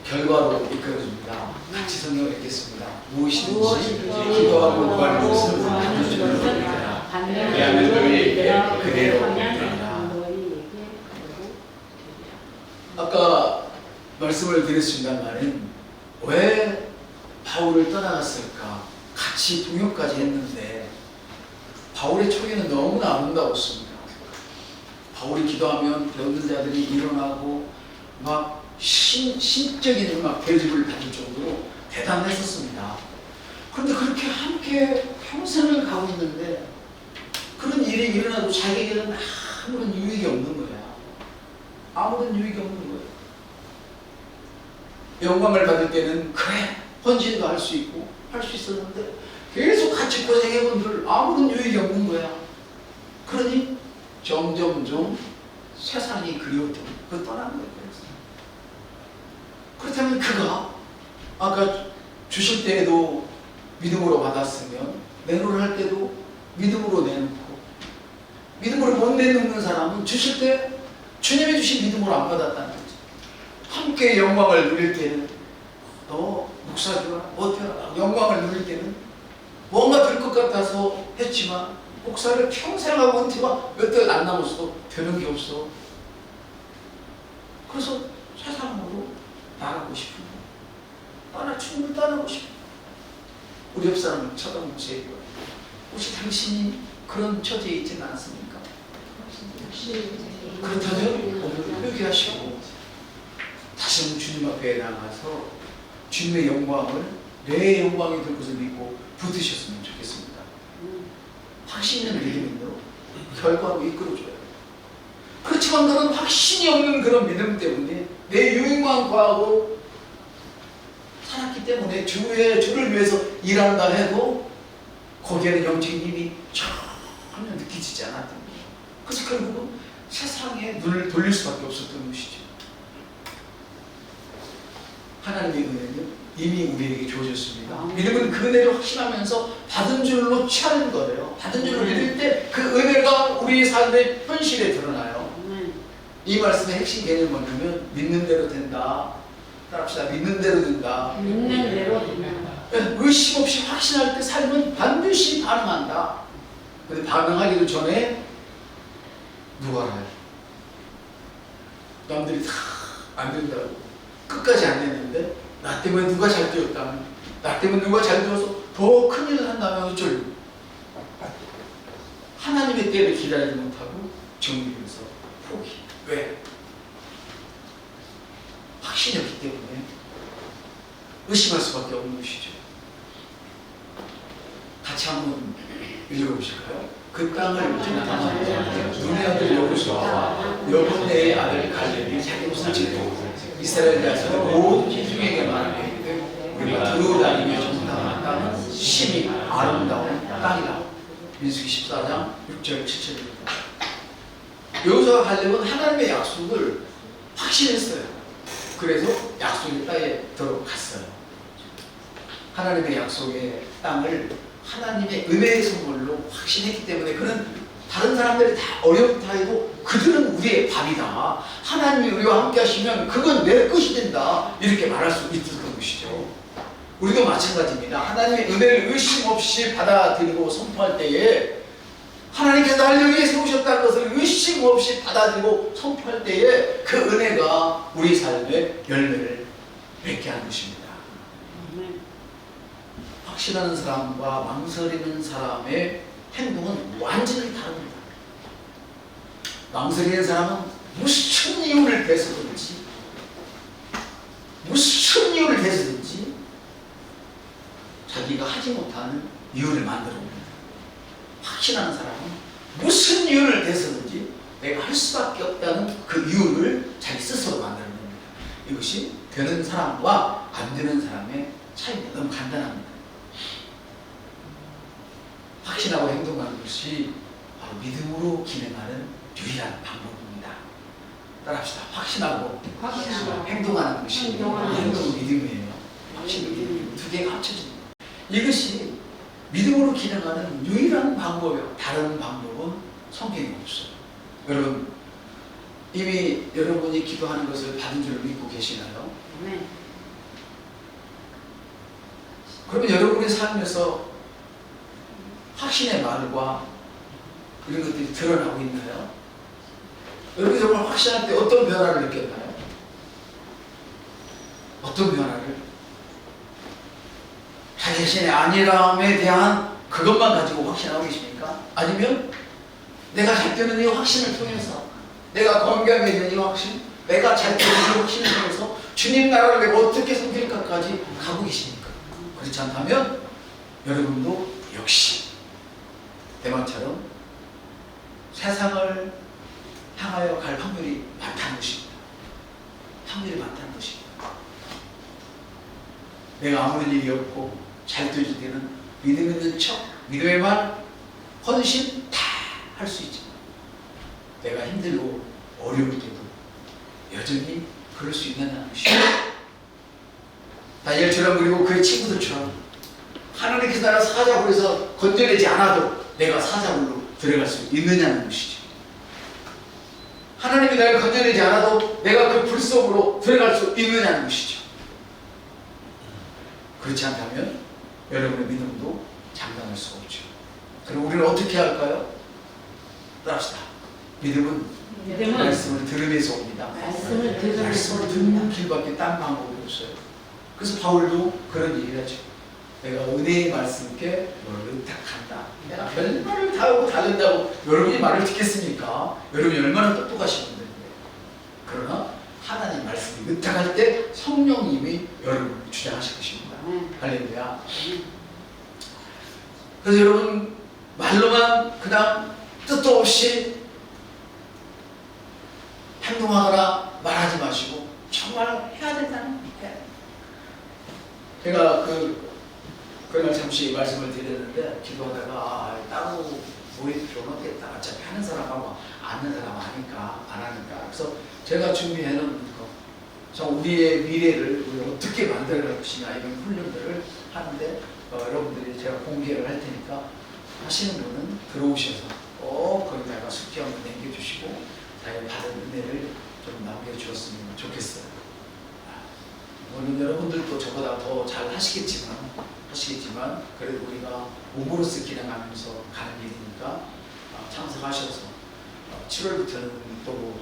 결과로 이끌어줍니다. 같이 성경을 읽겠습니다. 무엇이든지 기도하고 구하는 것을 받는 줄로 믿으라. 왜냐하면 너희에게 그대로 믿으라. 아까 말씀을 드렸습니다만 왜 바울을 떠나갔을까? 같이 동역까지 했는데 바울의 초기는 너무나 아름다웠습니다. 바울이 기도하면 병든 자들이 일어나고 막 신적인 막 대접을 받을 정도로 대단했었습니다. 그런데 그렇게 함께 평생을 가고 있는데 그런 일이 일어나도 자기에게는 아무런 유익이 없는 거야. 아무런 유익이 없는 거야. 영광을 받을 때는 그래 헌신도 할 수 있고 할 수 있었는데 계속 같이 고생해본들 아무런 유익이 없는 거야. 그러니 점점점 세상이 그리웠던 그 떠나는 거예요. 그렇다면 그가 아까 주실 때에도 믿음으로 받았으면 내놓을 할 때도 믿음으로 내놓고 믿음으로 못 내놓는 사람은 주실 때 주님이 주신 믿음으로 안 받았다는 거지. 함께 영광을 누릴 때는 너 목사교라 어때라 영광을 누릴 때는 뭔가 될 것 같아서 했지만 목사를 평생 하고 은퇴가 몇 달 안 남았어도 되는 게 없어. 그래서 세상으로 나가고 싶은 거야. 충분히 떠나고 싶어. 우리 옆 사람을 쳐다보면서 얘기해. 혹시 당신이 그런 처지에 있지는 않습니까? 그렇다면 오늘 회개하시고 다시는 주님 앞에 나가서 주님의 영광을 내 영광이 될 것을 믿고 붙으셨으면 좋겠습니다. 확신 있는 믿음으로 결과로 이끌어줘요. 그렇지만 그런 확신이 없는 그런 믿음 때문에 내 유익만 구하고 살았기 때문에 주를 위해서 일한다 해도 거기에는 영적인 힘이 전혀 느껴지지 않았던 거예요. 그래서 결국은 세상에 눈을 돌릴 수밖에 없었던 것이죠. 하나님의 은혜는 이미 우리에게 주어졌습니다. 믿음은 그 은혜를 확신하면서 받은 줄로 취하는 거예요. 받은 줄로 믿을 때 그 은혜가 우리 삶의 현실에 드러나요. 이 말씀의 핵심 개념은 뭐냐면 믿는 대로 된다. 따라합시다. 믿는 대로 된다. 믿는 대로 된다. 의심 없이 확신할 때 삶은 반드시 반응한다. 근데 반응하기도 전에 누가 알아요? 남들이 다 안 된다고 끝까지 안 됐는데 나 때문에 누가 잘 되었다면 나 때문에 누가 잘 되어서 더 큰일을 한다면 어쩔. 하나님의 때를 기다리지 못하고 정리해서 포기. 왜? 확신이 없기 때문에 의심할 수밖에 없는 것이죠. 같이 한번 읽어보실까요? 그 땅을 지나가는 눈의 아들 여호수아와 여분의 아들 갈렙이 자기 옷을 찢고 이스라엘 자손의 모든 민중에게 말하되 우리가 두루다니며 정탐한 땅은 심히 아름다운 땅이다. 민수기 14장 6절 7절입니다. 여호수아와 갈렙은 하나님의 약속을 확신했어요. 그래서 약속의 땅에 들어갔어요. 하나님의 약속의 땅을 하나님의 은혜의 선물로 확신했기 때문에 그는 다른 사람들이 다 어렵다 해도 그들은 우리의 밥이다. 하나님이 우리와 함께 하시면 그건 내 것이 된다. 이렇게 말할 수 있었던 것이죠. 우리도 마찬가지입니다. 하나님의 은혜를 의심 없이 받아들이고 선포할 때에 하나님께서 날 여기에 세우셨다는 것을 의심 없이 받아들이고 선포할 때에 그 은혜가 우리 삶에 열매를 맺게 하는 것입니다. 확신하는 사람과 망설이는 사람의 행동은 완전히 다릅니다. 망설이는 사람은 무슨 이유를 대서든지 자기가 하지 못하는 이유를 만들어 옵니다. 확신하는 사람은 무슨 이유를 대서든지 내가 할 수밖에 없다는 그 이유를 자기 스스로 만드는 겁니다. 이것이 되는 사람과 안 되는 사람의 차이입니다. 너무 간단합니다. 확신하고 행동하는 것이 바로 믿음으로 기능하는 유일한 방법입니다. 따라합시다. 확신하고 행동하는 것이 행동은 믿음이에요. 확신은 믿음. 두 개가 합쳐집니다. 이것이 믿음으로 기능하는 유일한 방법이에요. 다른 방법은 성경에 없어요. 여러분, 이미 여러분이 기도하는 것을 받은 줄 믿고 계시나요? 아멘. 그러면 여러분의 삶에서 확신의 말과 이런 것들이 드러나고 있나요? 여러분이 정말 확신할 때 어떤 변화를 느꼈나요? 어떤 변화를? 자기 자신의 아니함에 대한 그것만 가지고 확신하고 계십니까? 아니면 내가 잘 되는 이 확신을 통해서, 내가 건강해지는 이 확신, 내가 잘 되는 이 확신을 통해서 주님 나라를 내가 어떻게 섬길까까지 가고 계십니까? 그렇지 않다면 여러분도 역시 대만처럼 세상을 향하여 갈 확률이 많다는 것입니다. 확률이 많다는 것입니다. 내가 아무런 일이 없고 잘 되질 때는 믿음 있는 척, 믿음의 말, 헌신 다 할 수 있지만 내가 힘들고 어려울 때도 여전히 그럴 수 있느냐는 것이죠. 다니엘처럼 그리고 그의 친구들처럼 하나님께서 나를 사자굴에서 건져내지 않아도 내가 사자굴로 들어갈 수 있느냐는 것이죠. 하나님이 나를 건져내지 않아도 내가 그 불 속으로 들어갈 수 있느냐는 것이죠. 그렇지 않다면 여러분의 믿음도 장담할 수가 없죠. 그럼 우리는 어떻게 할까요? 따라합시다. 믿음은 말씀을 들으면서 옵니다. 말씀을 들으면서 말씀을 옵니다. 듣는 길밖에 딴 방법이 없어요. 그래서 바울도 그런 얘기를 하죠. 내가 은혜의 말씀께 너를 의탁한다. 내가 별말을 다 하고 다른다고 여러분이 말을 듣겠습니까? 여러분이 얼마나 똑똑하신 분들인데. 그러나 하나님 말씀이 의탁할 때 성령님이 여러분을 주장하실 것입니다. 할렐루야. 그래서 여러분 말로만 그냥 뜻도 없이 행동하거나 말하지 마시고 정말 해야 된다는 거예요. 제가 그날 잠시 말씀을 드렸는데 기도하다가 따로 모일 필요는 없겠다. 어차피 하는 사람하고 안 하는 사람 아니까 안 하니까. 그래서 제가 준비해 놓은 거, 우리의 미래를 우리가 어떻게 만들어갈 것이냐 이런 훈련들을 하는데 여러분들이 제가 공개를 할 테니까 하시는 분은 들어오셔서 거기다가 숙제 한번 남겨주시고 자기가 받은 은혜를 좀 남겨주었으면 좋겠어요. 물론 여러분들도 저보다 더 잘 하시겠지만 그래도 우리가 몸으로서 기능하면서 가는 일이니까 참석하셔서 7월부터는 또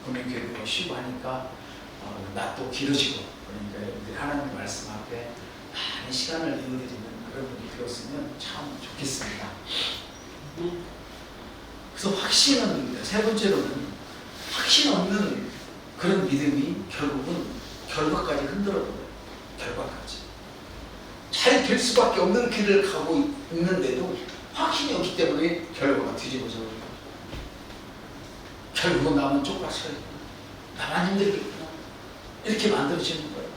국민교회가 쉬고 하니까 낮도 길어지고 그러니까 하나님 말씀 앞에 많은 시간을 내어드리는 그런 분이 되었으면 참 좋겠습니다. 그래서 확신은 세 번째로는 확신 없는 그런 믿음이 결국은 결과까지 흔들어도 결과까지 잘 될 수밖에 없는 길을 가고 있는데도 확신이 없기 때문에 결과가 뒤집어져 버려요. 결국은 나만 쪽팔려요. 나만 힘들겠구나. 이렇게 만들어지는 거예요.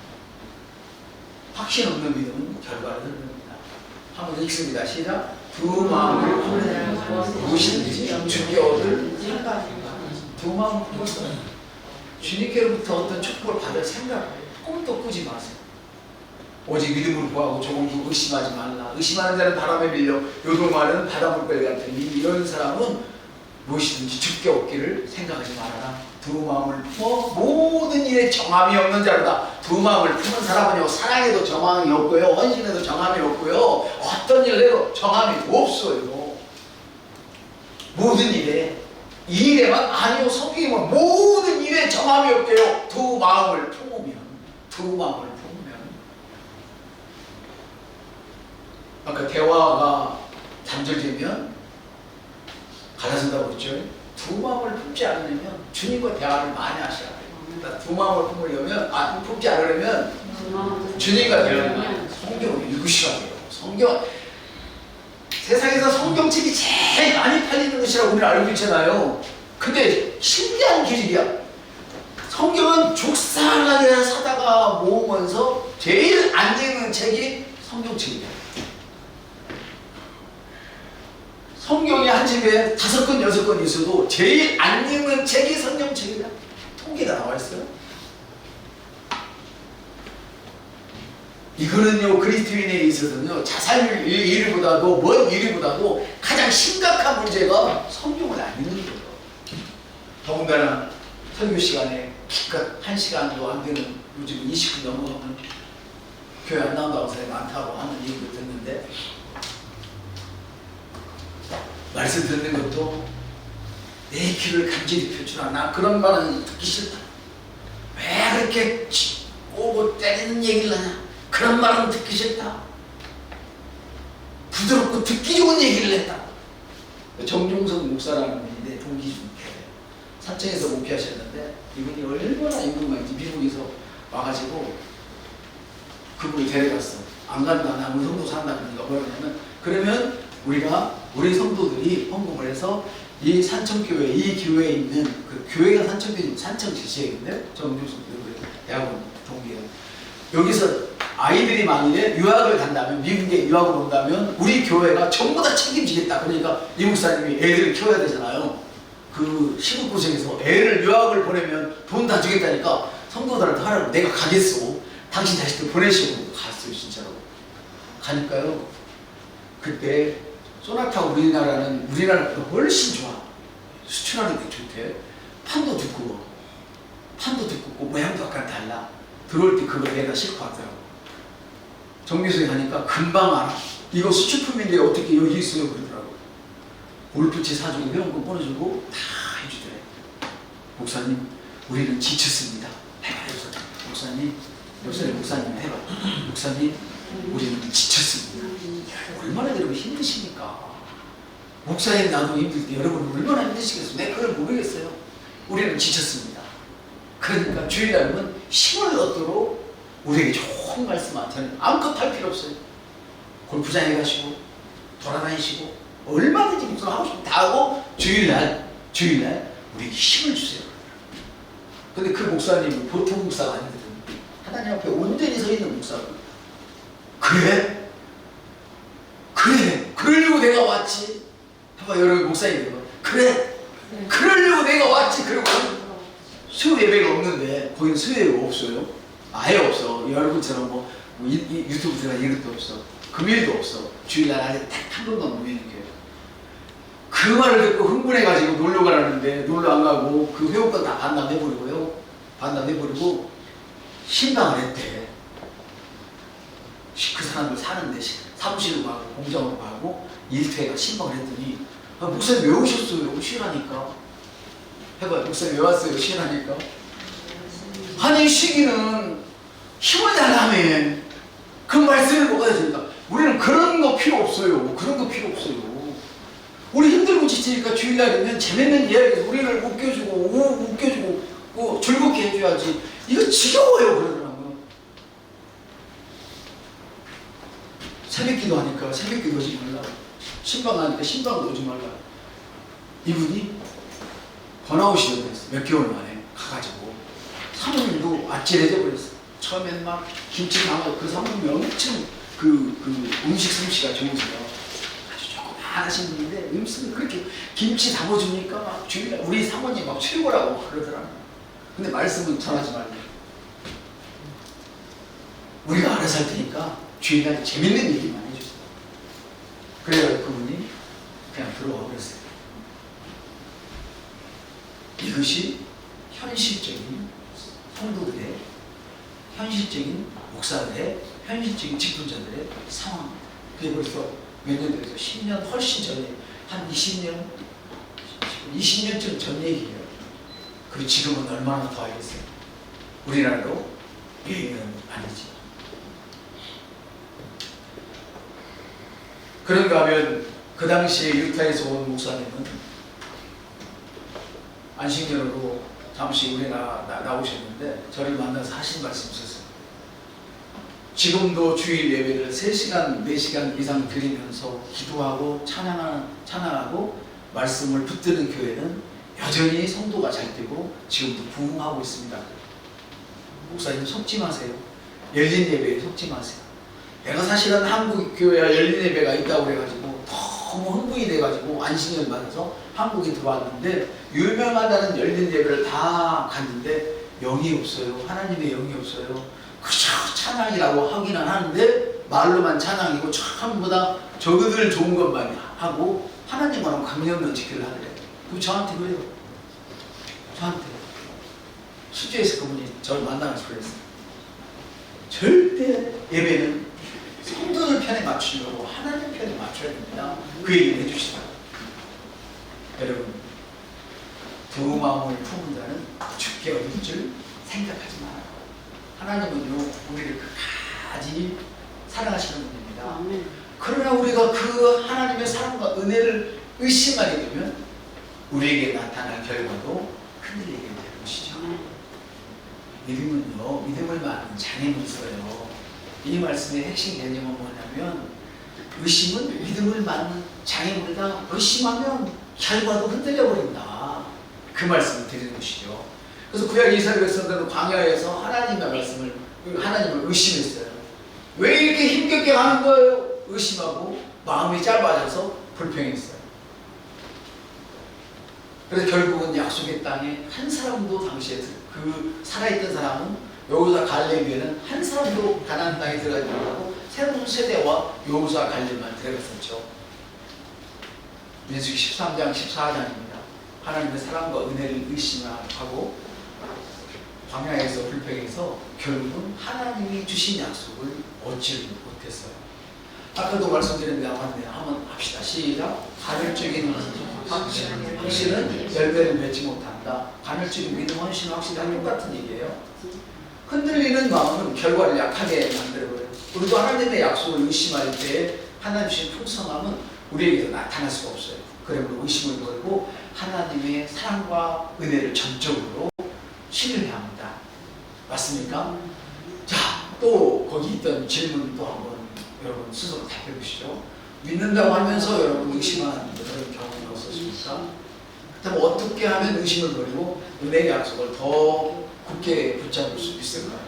확신 없는 믿음은 결과를 흔듭니다. 한번 읽습니다. 시작. 두 마음을 품으면 무엇이든지 주께 얻을 두 마음을 품어서 주님께로부터 어떤 축복을 받을 생각 꿈도 꾸지 마세요. 오직 믿음으로 구하고 조금도 의심하지 말라. 의심하는 자는 바람에 밀려 요동하는 바닷물결 같은 이런 사람은 무엇이든지 주께 얻기를 생각하지 말아라. 두 마음을 품어 모든 일에 정함이 없는 자로다. 두 마음을 품은 사람은요, 사랑에도 정함이 없고요, 헌신에도 정함이 없고요, 어떤 일을 해도 정함이 없어요. 모든 일에, 이 일에만 아니요, 성경이면 모든 일에 정함이 없게요. 두 마음을 품으면 아까 대화가 단절되면 갈라진다고 했죠. 두 마음을 품지 않으려면 주님과 대화를 많이 하셔야 돼요. 그러니까 두 마음을 품으려면, 품지 않으려면 주님과 대화를 성경을 읽으셔야 돼요. 세상에서 성경책이 제일 많이 팔리는 것이라고 우리는 알고 있잖아요. 근데 신기한 기질이야. 성경은 죽살나게 사다가 모으면서 제일 안 읽는 책이 성경책이에요. 성경이 한 집에 5권, 6권 있어도 제일 안 읽는 책이 성경책이다. 통계가 나와 있어요. 이거는요, 그리스도인에 있어서는요, 자살 일보다도, 먼 일보다도 가장 심각한 문제가 성경을 안 읽는 거예요. 더군다나 설교 시간에 기껏 1시간도 안 되는 요즘 20분 넘어가면 교회 안 나온다고 사람이 많다고 하는 얘기도 듣는데, 말씀 듣는 것도 내 귀를 간절히 펴주라. 나 그런 말은 듣기 싫다. 왜 그렇게 오고 때리는 얘기를 하냐. 그런 말은 듣기 싫다. 부드럽고 듣기 좋은 얘기를 했다. 정종석 목사라는 분인데 동기 중에 산청에서 목회하셨는데, 이분이 얼마나 유명한지 미국에서 와가지고 그분을 데려갔어. 안 간다. 나 우리 성도 산다. 그러니까 뭐냐면, 그러면 우리 성도들이 헌금을 해서 이 산청교회, 이 교회에 있는 그 교회가 산청교회, 산청 지시회인데 정종석 대학원 동기예요. 여기서 아이들이 만일에 유학을 간다면, 미국에 유학을 온다면 우리 교회가 전부 다 책임지겠다. 그러니까 이 목사님이 애들을 키워야 되잖아요. 그 시국고생에서 애를 유학을 보내면 돈 다 주겠다니까 성도들한테 하라고. 내가 가겠어. 당신 자식들 보내시고 갔어요. 진짜로. 가니까요, 그때 소나타 우리나라보다 훨씬 좋아. 수출하는 게 좋대. 판도 두꺼워. 모양도 약간 달라. 들어올 때 그거 내가 싣고 왔더라고. 정비소에 가니까 금방 알아. 이거 수출품인데 어떻게 여기 있어요? 그러더라고. 골프채 사주고 회원권 보내주고 다 해주더래. 목사님, 우리는 지쳤습니다. 해봐. 목사님 해봐. 목사님, 우리는 지쳤습니다. 얼마나 여러분 힘드십니까? 목사님 나도 힘들 때 여러분 얼마나 힘드시겠어요? 내가 그걸 모르겠어요. 우리는 지쳤습니다. 그러니까 주일날은 힘을 얻도록 우리에게 좋은 말씀한테는 아무것도 할 필요 없어요. 골프장에 가시고 돌아다니시고 얼마든지 목사 하고 싶으면 다 하고 주일날 우리에게 힘을 주세요. 근데 그 목사님은 보통 목사가 아니거든. 하나님 앞에 온전히 서 있는 목사거든. 그래? 그러려고 내가 왔지. 봐봐, 여러분 목사님, 그래? 그러려고 내가 왔지. 그리고 수요 예배가 없는데 거기는 수요 예배가 없어요. 아예 없어. 여러분처럼 유튜브 들어가 이것도 없어. 금요일도 없어. 주일날 안에 딱 한 번도 안 모이는 게. 그 말을 듣고 흥분해가지고 놀러 가라는데 놀러 안 가고 그 회원권 다 반납해버리고요. 반납해버리고 신방을 했대. 그 사람들 사는데 사무실로 가고 공장으로 가고 일터에 가 신방을 했더니, 목사님 왜 오셨어요? 쉬라니까. 해봐, 목사님 왜 왔어요? 쉬라니까. 아니, 쉬기는 힘을 달라며. 그 말씀을 먹어야 되니까. 우리는 그런 거 필요 없어요. 우리 힘들고 지치니까 주일날이면 재밌는 이야기에서 우리를 웃겨주고 즐겁게 해줘야지. 이거 지겨워요. 그러더라고요. 새벽기도 하니까 새벽기도 오지 말라. 신방 하니까 신방도 오지 말라. 이분이 번아웃이 되었어. 몇 개월 만에 가가지고 사모님도 아찔해져 버렸어. 처음엔 막 김치 담아. 그 사모님이 엄청 그 음식 솜씨가 좋으세요. 아주 조그만하신 분인데 음식을 그렇게 김치 담아주니까 막 주일날 우리 사모님 막 최고라고 그러더라고요. 근데 말씀은 전하지 말고 우리가 알아서 할 테니까 주일날 재밌는 얘기만 해주세요. 그래서 그분이 그냥 들어와 버렸어요. 이것이 현실적인 성도들의, 현실적인 목사들의, 현실적인 직분자들의 상황입니다. 그게 벌써 몇 년 전에서 10년 훨씬 전에, 한 20년쯤 전 얘기예요. 그리고 지금은 얼마나 더 알겠어요. 우리나라도 유행은 아니지. 그런가 하면 그 당시에 유타에서 온 목사님은 안식년으로 잠시 우리 나오셨는데 저를 만나서 하신 말씀이 있었어요. 지금도 주일 예배를 3시간, 4시간 이상 드리면서 기도하고 찬양하고 말씀을 붙드는 교회는 여전히 성도가 잘 되고 지금도 부흥하고 있습니다. 목사님 속지 마세요. 열린 예배에 속지 마세요. 내가 사실은 한국 교회에 열린 예배가 있다고 그래가지고 너무 흥분이 돼가지고 안식년 받아서 한국에 들어왔는데, 유명하다는 열린 예배를 다 갔는데 영이 없어요. 하나님의 영이 없어요. 그저 찬양이라고 하기는 하는데 말로만 찬양이고 전부 다 저그들 좋은 것만 하고 하나님과는 관계없는 지키를 하더래요. 그 저한테 그래요. 저한테 수주에서 그분이 저를 만나면서 그랬어요. 절대 예배는 성도들 편에 맞추려고 하나님 편에 맞춰야 됩니다. 그 얘기를 해주시더라고요. 여러분, 두 마음을 품은 자는 죽게 얻을 줄 생각하지 말아요. 하나님은요, 우리를 끝까지 사랑하시는 분입니다. 아멘. 그러나 우리가 그 하나님의 사랑과 은혜를 의심하게 되면 우리에게 나타날 결과도 흔들리게 되는 것이죠. 믿음은요, 믿음을 많은 장애물이 있어요. 이 말씀의 핵심 개념은 뭐냐면, 의심은 믿음을 많은 장애물이다. 의심하면 결과도 흔들려 버린다. 그 말씀을 드리는 것이죠. 그래서 구약 이스라엘 백성들은 광야에서 하나님의 말씀을, 하나님을 의심했어요. 왜 이렇게 힘겹게 가는 거예요? 의심하고 마음이 짧아져서 불평했어요. 그래서 결국은 약속의 땅에 한 사람도 당시에 그 살아있던 사람은 여호수아 갈렙에는 한 사람도 가나안 땅에 들어가지 못하고 새로운 세대와 여호수아 갈렙만 들어갔었죠. 민수기 13장 14장입니다. 하나님의 사랑과 은혜를 의심하고 광야에서 불평해서 결국은 하나님이 주신 약속을 얻지 못했어요. 아까도 말씀드렸는데 한번 합시다. 시작. 간헐적인 확신은 열매를 맺지 못한다. 간헐적인 믿음, 헌신, 확신이 똑같은 얘기예요. 흔들리는 마음은 결과를 약하게 만들어버려요. 우리도 하나님의 약속을 의심할 때 하나님 주신 풍성함은 우리에게서 나타날 수가 없어요. 그러므로 의심을 걸고 하나님의 사랑과 은혜를 전적으로 신뢰해야 합니다. 맞습니까? 자, 또 거기 있던 질문 또 한번 여러분 스스로 답해 보시죠. 믿는다고 하면서 여러분 의심하는 그런 경험이 없었습니까? 그렇다면 어떻게 하면 의심을 버리고 은혜의 약속을 더 굳게 붙잡을 수 있을까요?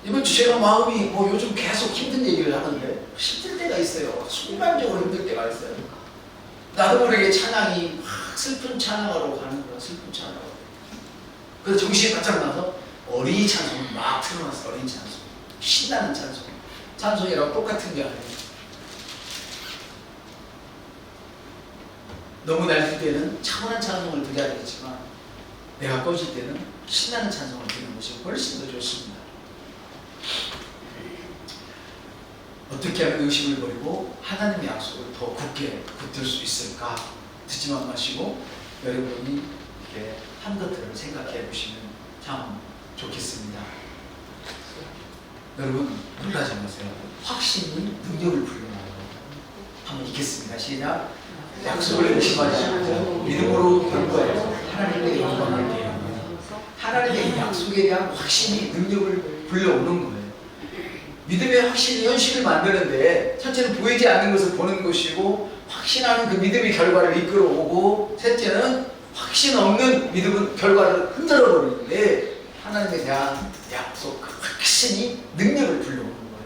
이번 주 제가 마음이 요즘 계속 힘든 얘기를 하는데 힘들 때가 있어요. 순간적으로 힘들 때가 있어요. 나도 모르게 찬양이 막 슬픈 찬양으로 가는 거야. 슬픈 찬양으로. 그래서 정신이 바짝 나서 어린이 찬송을 막 틀어놨어. 어린이 찬송. 신나는 찬송. 찬송이랑 똑같은 게 아니에요. 너무 날릴 때는 차분한 찬송을 드려야 되겠지만 내가 꺼질 때는 신나는 찬송을 드리는 것이 훨씬 더 좋습니다. 어떻게 하면 의심을 버리고 하나님의 약속을 더 굳게 붙들 수 있을까? 듣지만 마시고 여러분이 이렇게 한 것들을 생각해 보시면 참 좋겠습니다. 여러분 놀라지 마세요. 확신이 능력을 불러놔요. 한번 읽겠습니다. 시작. 약속을 의심하지 않고 믿음으로 결과해서 하나님의 영광을 드리는 하나님의 약속에 대한 확신이 능력을 불러오는 거예요. 믿음의 확신이 현실을 만드는데 첫째는 보이지 않는 것을 보는 것이고 확신하는 그 믿음의 결과를 이끌어오고 셋째는 확신 없는 믿음은 결과를 흔들어 버리는데 하나님에 대한 약속, 그 확신이 능력을 불러오는 거예요.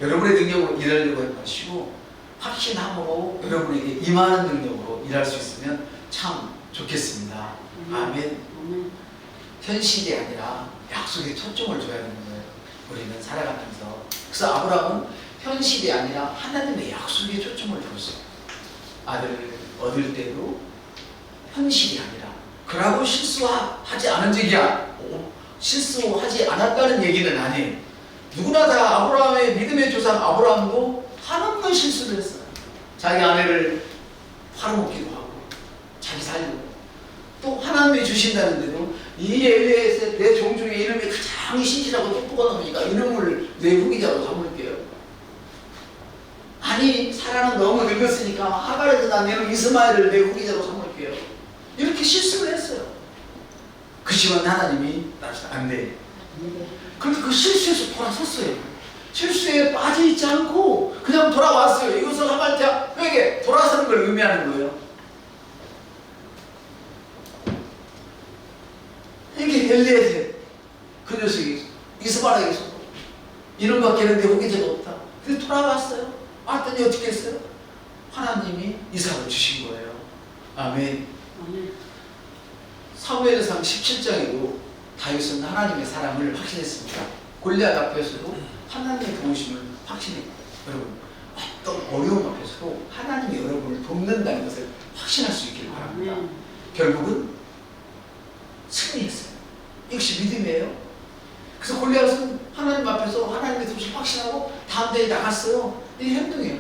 여러분의 능력으로 일하려고 하시고 확신함으로 여러분에게 임하는 능력으로 일할 수 있으면 참 좋겠습니다. 아멘. 현실이 아니라 약속에 초점을 줘야 되는 거예요. 우리는 살아가면서. 그래서 아브라함은 현실이 아니라 하나님의 약속에 초점을 줬어요. 아들을 얻을 때도 현실이 아니라 그러고 실수하지 않은 적이야. 실수하지 않았다는 얘기는 아니에요. 누구나 다 아브라함의 믿음의 조상 아브라함도 한없는 실수를 했어요. 자기 아내를 팔아먹기도 하고 자기 살려고 또 하나님이 주신다는데도 이 엘리에셋 내 종 중에 이름이 가장 신실하고 똑똑한 놈이니까 이름을 내 후기자로 삼을게요. 아니 사라는 너무 늙었으니까 하갈에도 난 이름 이스마엘을 내 후기자로 삼을게요. 이렇게 실수를 했어요. 그렇지만 하나님이 안 돼. 그런데 그 실수에서 돌아섰어요. 실수에 빠져있지 않고 그냥 돌아왔어요. 이것은 하갈자 회개 돌아서는 걸 의미하는 거예요. 이게 엘리에셋 그 녀석이 이스마엘에게서 이름밖에 내 후기자가 없다. 근데 돌아왔어요. 왔더니 어떻게 했어요? 하나님이 이삭을 주신 거예요. 아멘. 사무엘상 17장에도 다윗은 하나님의 사랑을 확신했습니다. 골리앗 앞에서도 하나님의 도우심을 확신했고 여러분 어떤 어려움 앞에서도 하나님이 여러분을 돕는다는 것을 확신할 수 있기를 바랍니다. 결국은 역시 믿음이에요. 그래서 골리앗은 하나님 앞에서 하나님의 도시를 확신하고 다음 대에 나갔어요. 이 행동이에요.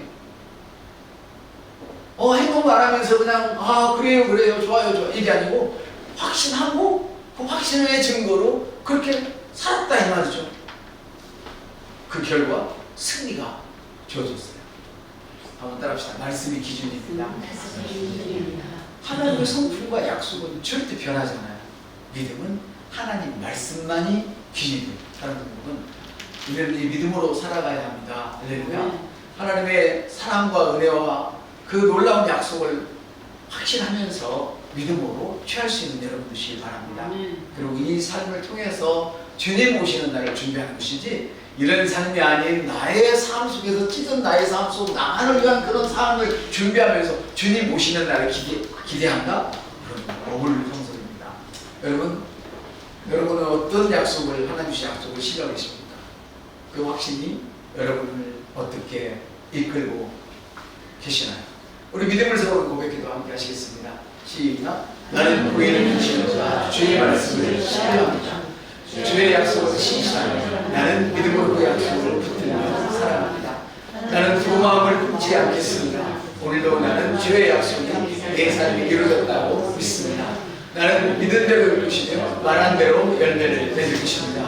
행동 안 하면서 그냥 그래요 좋아요 이게 아니고 확신하고 그 확신의 증거로 그렇게 살았다 이 말이죠. 그 결과 승리가 주어졌어요. 한번 따라합시다. 말씀이 기준입니다. 하나님의 성품과 약속은 절대 변하지 않아요. 믿음은 하나님 말씀만이 기준이에요. 다른 부분은 우리는 이 믿음으로 살아가야 합니다. 할렐루야. 하나님의 사랑과 은혜와 그 놀라운 약속을 확신하면서 믿음으로 취할 수 있는 여러분 되시기 바랍니다. 그리고 이 삶을 통해서 주님 오시는 날을 준비하는 것이지 이런 삶이 아닌 나의 삶 속에서 찢은 나의 삶 속 나만을 위한 그런 삶을 준비하면서 주님 오시는 날을 기대한다? 그런 어불 성설입니다. 여러분은 어떤 약속을 하나님 주신 약속을 신뢰하고 계십니까? 그 확신이 여러분을 어떻게 이끌고 계시나요? 우리 믿음을 세우는 고백기도 함께 하시겠습니다. 시작. 나는 보이는 주시는 자 주의 말씀을 신뢰합니다. 주의 약속을 신실하며 나는 믿음으로 그 약속을 붙들며 살아갑니다. 나는 두 마음을 끊지 않겠습니다. 오늘도 나는 주의 약속이 내 삶에 이루어졌다고 믿습니다. 나는 믿은 대로 이루시며 말한 대로 열매를 맺을 것입니다.